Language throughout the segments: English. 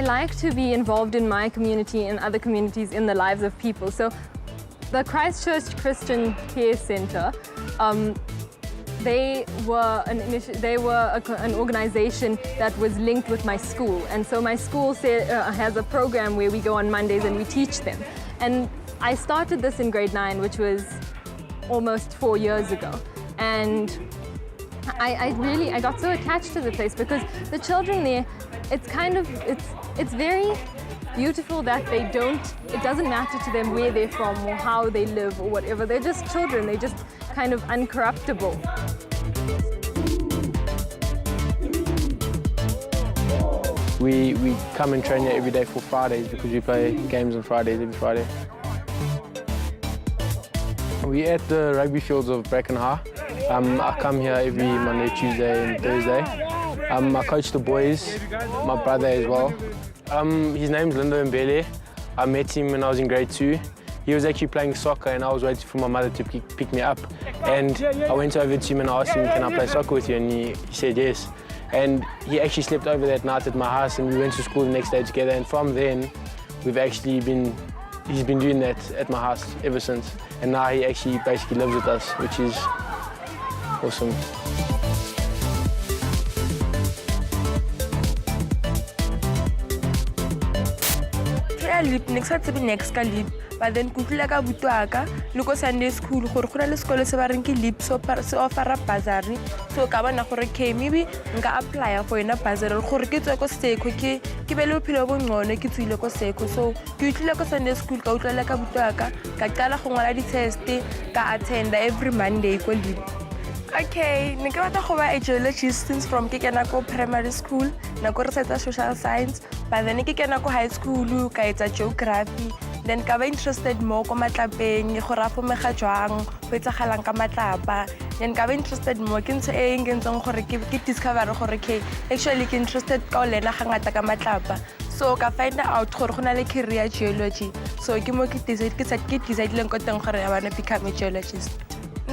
I like to be involved in my community and other communities in the lives of people. So the Christchurch Christian Care Centre, they were an organization that was linked with my school. And so my school has a program where we go on Mondays and we teach them. And I started this in grade 9, which was almost 4 years ago. And I got so attached to the place because the children there, it's very beautiful that it doesn't matter to them where they're from or how they live or whatever. They're just children, they're just kind of uncorruptible. We come and train here every day for Fridays because we play games on Fridays every Friday. We're at the rugby fields of Bracken High. I come here every Monday, Tuesday and Thursday. I coach the boys, my brother as well. His name's Lindo Mbele. I met him when I was in grade 2. He was actually playing soccer and I was waiting for my mother to pick me up. And I went over to him and I asked him, can I play soccer with you? And he said yes. And he actually slept over that night at my house and we went to school the next day together. And from then, he's been doing that at my house ever since. And now he actually basically lives with us, which is awesome. Next leap, but then kukulaka butuaka, look Sunday school, Horkula school is a varanki leap so offer a bazari, so Kabana Horke, maybe nga apply for a bazar or Horkito stay cookie, Kibelo Pilobon, Nekiti Loco Seco, so Kutilaka Sunday school, Kautalaka butuaka, Katala Hongaladi teste, ka attend every Monday equal leap. Okay, Nikawata Hova geologist since from Kikanako Primary School, Nakorata Social Science, but then Kikanako High School, Kaita Geography, then Kava interested more Komatlapeng, Horafo Mekajwang, Petahalanka Matlapa, then Kava interested more Kinsang and Zong Horiki discover Horike, actually interested Kaulena Hangataka Matlapa. So I find out Horkonale career geology. So Kimoki decided to become a geologist.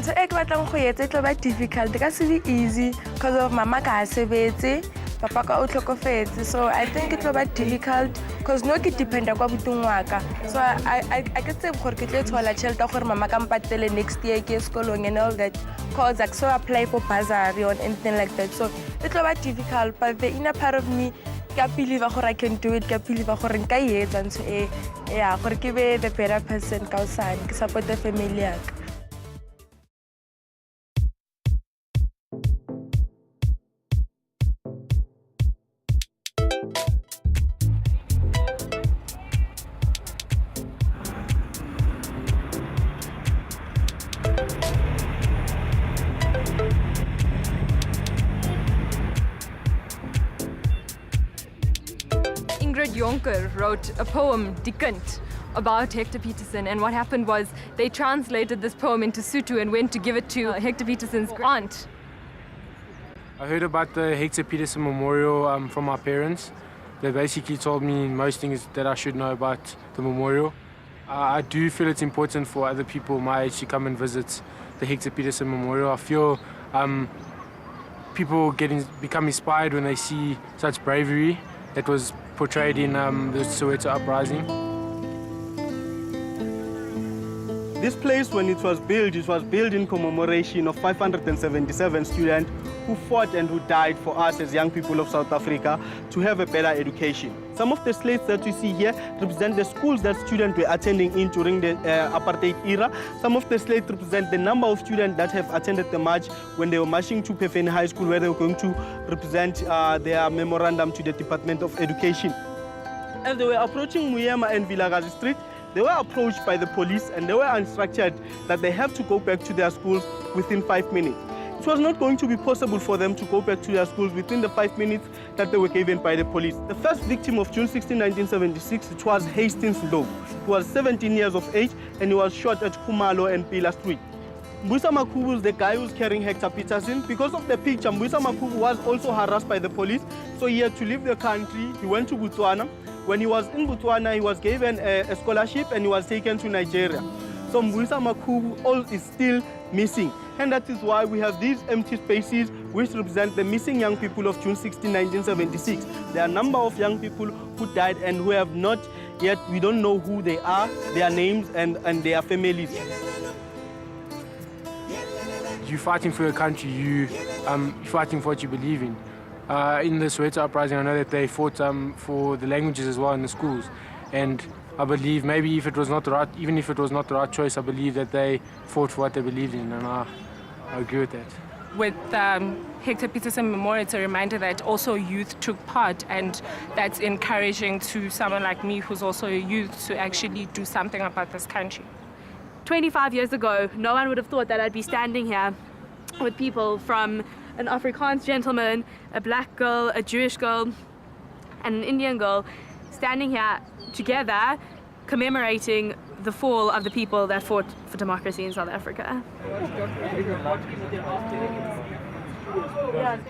So it was difficult because it's easy because of mama kasebetse, papa ka utlokofetse. So I think it was difficult because no ke depend kwa butungwaka. So I get say gore ke tle thola tšhelete gore mama ka mpatele next year ke sekolong and all that. Cause I so apply for bursary or anything like that. So it was difficult, but the inner part of me I believe I can do it. I believe I can it, and so yeah, gore ke be the better person ka usane ke support the family. Jonker wrote a poem, Dikant, about Hector Peterson, and what happened was they translated this poem into Sotho and went to give it to Hector Peterson's aunt. I heard about the Hector Peterson Memorial from my parents. They basically told me most things that I should know about the memorial. I do feel it's important for other people my age to come and visit the Hector Peterson Memorial. I feel people become inspired when they see such bravery that was portrayed in the Soweto uprising. This place, when it was built in commemoration of 577 students who fought and who died for us as young people of South Africa to have a better education. Some of the slates that you see here represent the schools that students were attending in during the apartheid era. Some of the slates represent the number of students that have attended the march when they were marching to Pefeni High School, where they were going to represent their memorandum to the Department of Education. As they were approaching Muyema and Vilakazi Street, they were approached by the police and they were instructed that they have to go back to their schools within 5 minutes. It was not going to be possible for them to go back to their schools within the 5 minutes that they were given by the police. The first victim of June 16, 1976, it was Hastings Low. He was 17 years of age and he was shot at Kumalo and Pila Street. Mbuyisa Makhubu is the guy who's carrying Hector Peterson. Because of the picture, Mbuyisa Makhubu was also harassed by the police, so he had to leave the country. He went to Botswana. When he was in Botswana, he was given a scholarship and he was taken to Nigeria. So Mbuyisa Makhubu is still missing. And that is why we have these empty spaces which represent the missing young people of June 16, 1976. There are a number of young people who died and who have not yet, we don't know who they are, their names and their families. You're fighting for your country, you're fighting for what you believe in. In the Soweto uprising, I know that they fought for the languages as well in the schools. And I believe maybe if it was not the right, even if it was not the right choice, I believe that they fought for what they believed in, and I agree with that. With Hector Peterson Memorial, it's a reminder that also youth took part, and that's encouraging to someone like me who's also a youth to actually do something about this country. 25 years ago, no one would have thought that I'd be standing here with people from an Afrikaans gentleman, a black girl, a Jewish girl, and an Indian girl, standing here together, commemorating the fall of the people that fought for democracy in South Africa.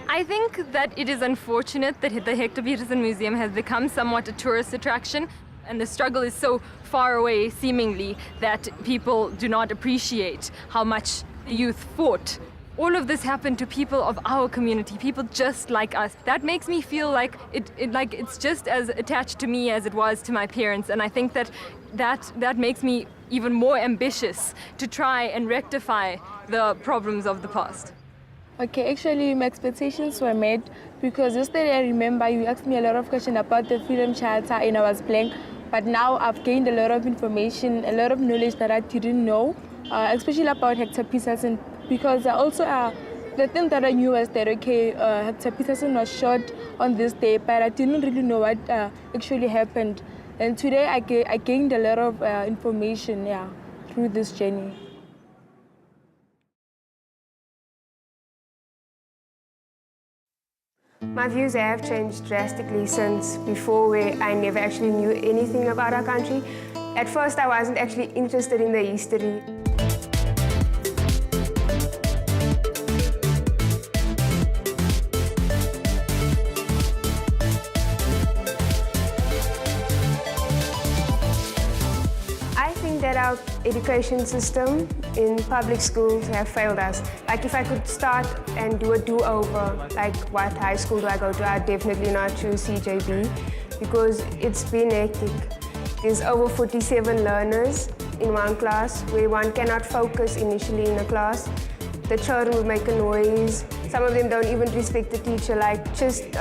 I think that it is unfortunate that the Hector Peterson Museum has become somewhat a tourist attraction, and the struggle is so far away, seemingly, that people do not appreciate how much the youth fought. All of this happened to people of our community, people just like us. That makes me feel like it's just as attached to me as it was to my parents, and I think that makes me even more ambitious to try and rectify the problems of the past. Okay, actually my expectations were met because yesterday I remember you asked me a lot of questions about the Freedom Charter and I was blank, but now I've gained a lot of information, a lot of knowledge that I didn't know, especially about Hector Peterson, because also the thing that I knew was that, okay, Hector Peterson was shot on this day, but I didn't really know what actually happened. And today I gained a lot of information, through this journey. My views have changed drastically since before, where I never actually knew anything about our country. At first, I wasn't actually interested in the history. That our education system in public schools have failed us. Like if I could start and do a do-over, like what high school do I go to, I'd definitely not choose JHB because it's been hectic. There's over 47 learners in one class where one cannot focus initially in a class. The children will make a noise. Some of them don't even respect the teacher. Like just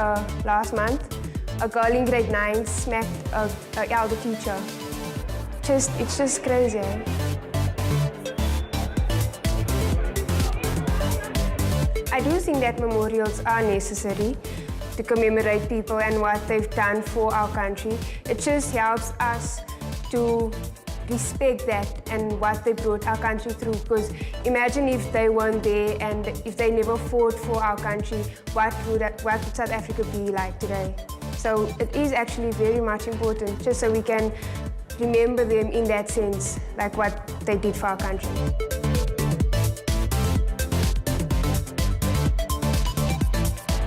last month, a girl in grade 9 smacked an elder teacher. It's just crazy. I do think that memorials are necessary to commemorate people and what they've done for our country. It just helps us to respect that and what they brought our country through. Because imagine if they weren't there and if they never fought for our country, what would South Africa be like today? So it is actually very much important, just so we can remember them in that sense, like what they did for our country.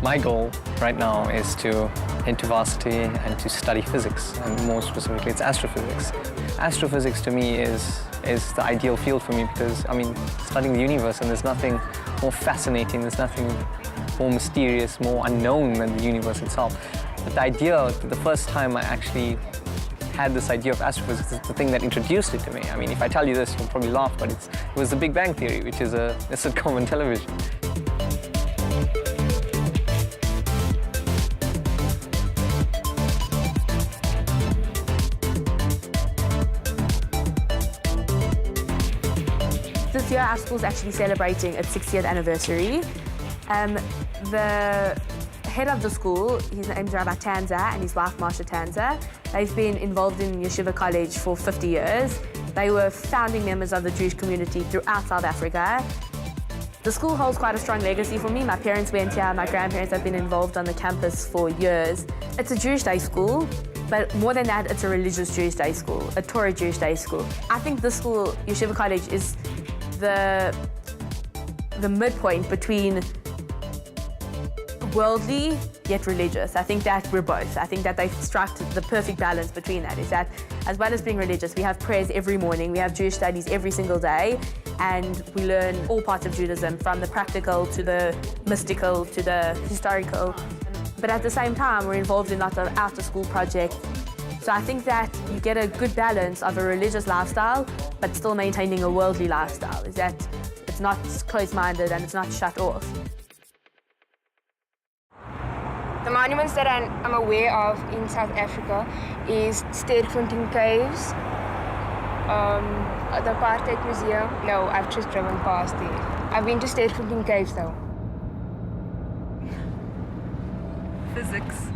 My goal right now is to head to varsity and to study physics, and more specifically it's astrophysics. Astrophysics to me is the ideal field for me because, I mean, studying the universe, and there's nothing more fascinating, there's nothing more mysterious, more unknown than the universe itself. But the idea, the first time I actually had this idea of astrophysics, is the thing that introduced it to me. I mean, if I tell you this, you'll probably laugh, but it was the Big Bang Theory, which is a sitcom on television. This year our school's actually celebrating its 60th anniversary. The head of the school, his name's Rabbi Tanza, and his wife Marsha Tanza. They've been involved in Yeshiva College for 50 years. They were founding members of the Jewish community throughout South Africa. The school holds quite a strong legacy for me. My parents went here, my grandparents have been involved on the campus for years. It's a Jewish day school, but more than that, it's a religious Jewish day school, a Torah Jewish day school. I think this school, Yeshiva College, is the midpoint between worldly yet religious. I think that we're both. I think that they've struck the perfect balance between that. Is that as well as being religious, we have prayers every morning, we have Jewish studies every single day, and we learn all parts of Judaism, from the practical to the mystical to the historical. but at the same time, we're involved in lots of after-school projects. So I think that you get a good balance of a religious lifestyle, but still maintaining a worldly lifestyle, is that it's not closed-minded and it's not shut off. The monuments that I'm aware of in South Africa is Sterkfontein Caves, the Apartheid Museum. No, I've just driven past there. I've been to Sterkfontein Caves though. Physics.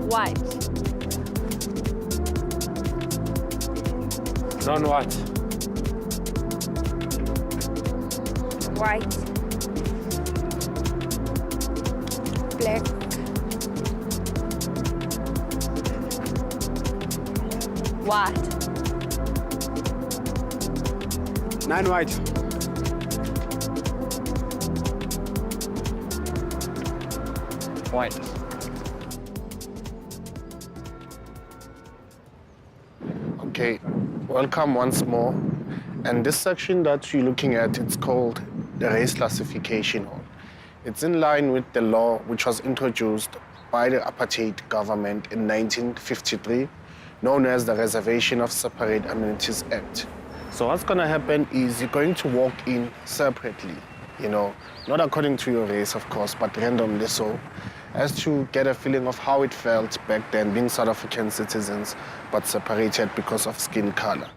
White. Non-what? White. Black. White. Non-white. White. Okay, welcome once more. And this section that you're looking at, it's called the race classification. It's in line with the law which was introduced by the apartheid government in 1953, known as the Reservation of Separate Amenities Act. So what's gonna happen is you're going to walk in separately, you know, not according to your race, of course, but randomly so, as to get a feeling of how it felt back then being South African citizens, but separated because of skin color.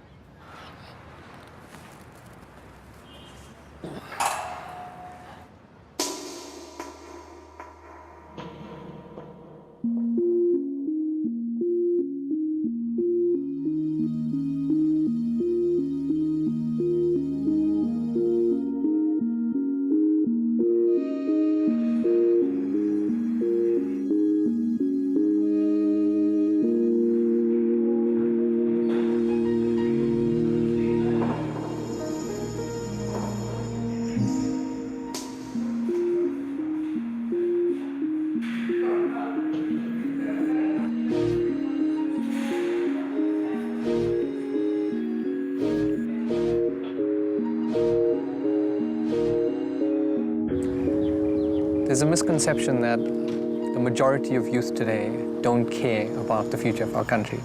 There's a misconception that the majority of youth today don't care about the future of our country.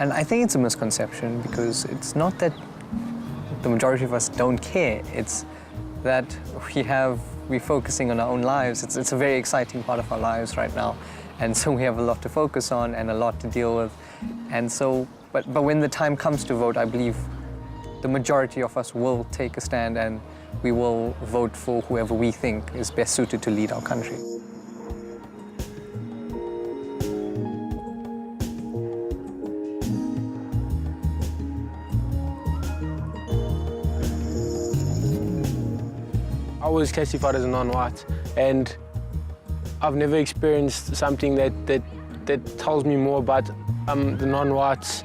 And I think it's a misconception because it's not that the majority of us don't care, it's that we're focusing on our own lives. It's a very exciting part of our lives right now. And so we have a lot to focus on and a lot to deal with. And so, but when the time comes to vote, I believe the majority of us will take a stand and we will vote for whoever we think is best suited to lead our country. I was classified as a non-white, and I've never experienced something that tells me more about the non-whites,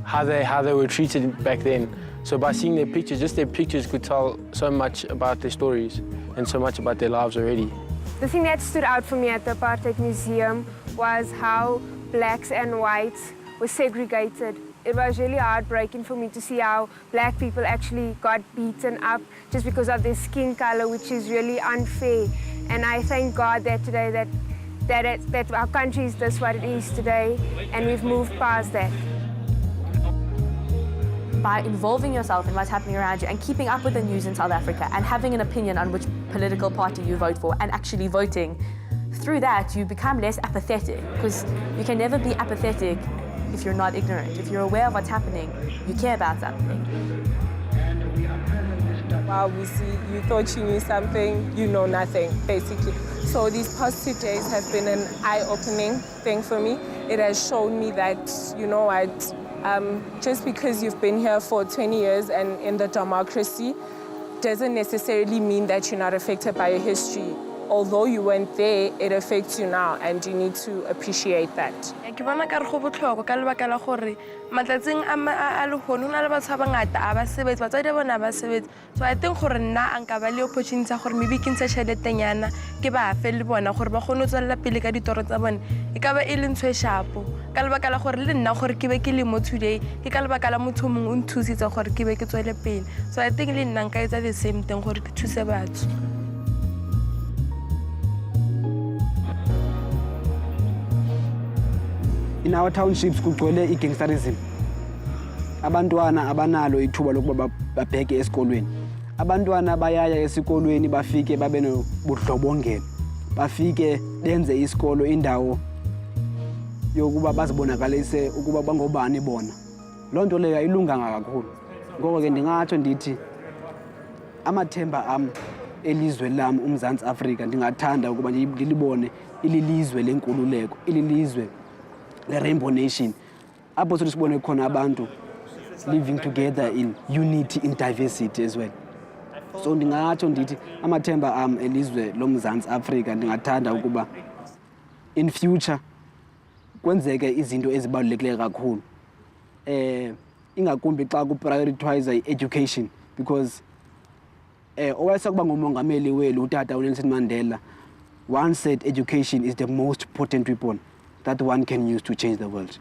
how they were treated back then. So by seeing their pictures, just their pictures could tell so much about their stories and so much about their lives already. The thing that stood out for me at the Apartheid Museum was how blacks and whites were segregated. It was really heartbreaking for me to see how black people actually got beaten up just because of their skin color, which is really unfair. And I thank God that today that our country is this what it is today, and we've moved past that. By involving yourself in what's happening around you and keeping up with the news in South Africa and having an opinion on which political party you vote for and actually voting, through that you become less apathetic, because you can never be apathetic if you're not ignorant. If you're aware of what's happening, you care about something. Wow, we see, you thought you knew something, you know nothing, basically. So these past 2 days have been an eye-opening thing for me. It has shown me that, you know what, just because you've been here for 20 years and in the democracy doesn't necessarily mean that you're not affected by your history. although you weren't there, it affects you now, and you need to appreciate that. Ke bona ka re go botlhokwa ka lebaka la gore matsatsing a le gone go na le batho ba bangata a ba sebetse batswadi bona ba sebetse so I think gore nna a nka ba le opportunity gore maybe ke ntshe tšheletenyana ke ba fe le bona gore ba kgone go tswelela pele ka ditoro tsa bone e ka ba e le ntho e shapo ka lebaka la gore le nna gore ke be ke le mo today ke ka lebaka la motho mongwe o nthusitse gore ke be ke tswele pele so I think le nna nka etsa the same thing gore ke thuse batho. In our townships kugcwele igangsterism. Abantwana abanalo ithuba lokuba babheke esikolweni. Abantwana bayaya esikolweni bafike babe nobudlobongela. Bafike benze isikolo indawo yokuba bazibonakalise ukuba bangobani bona. Loo nto leyo ayilunganga kakhulu. Ngoko ke ndingatsho ndithi amathemba am elizwe lam uMzantsi Afrika ndingathanda ukuba ndilibone ililizwe lenkululeko, ililizwe the Rainbow Nation. Apho sothi sibone khona abantu living together in unity in diversity as well. So ndingatsho ndithi amathemba am elizwe loMzantsi Afrika ndingathanda ukuba in future kwenzeke izinto ezibalulekileyo kakhulu. Ingakumbi xa ku-prioritize education because owayesakuba ngumongameli welu utata uNelson Mandela once said education is the most potent weapon that one can use to change the world.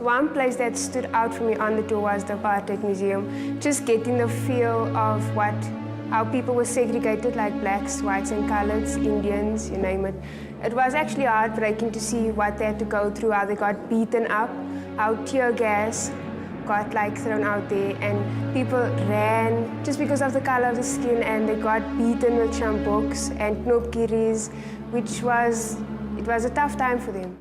One place that stood out for me on the tour was the Apartheid Museum. Just getting the feel of how people were segregated, like blacks, whites and coloreds, Indians, you name it. It was actually heartbreaking to see what they had to go through, how they got beaten up, how tear gas got thrown out there, and people ran just because of the color of the skin, and they got beaten with chamboks and knopkiris, it was a tough time for them.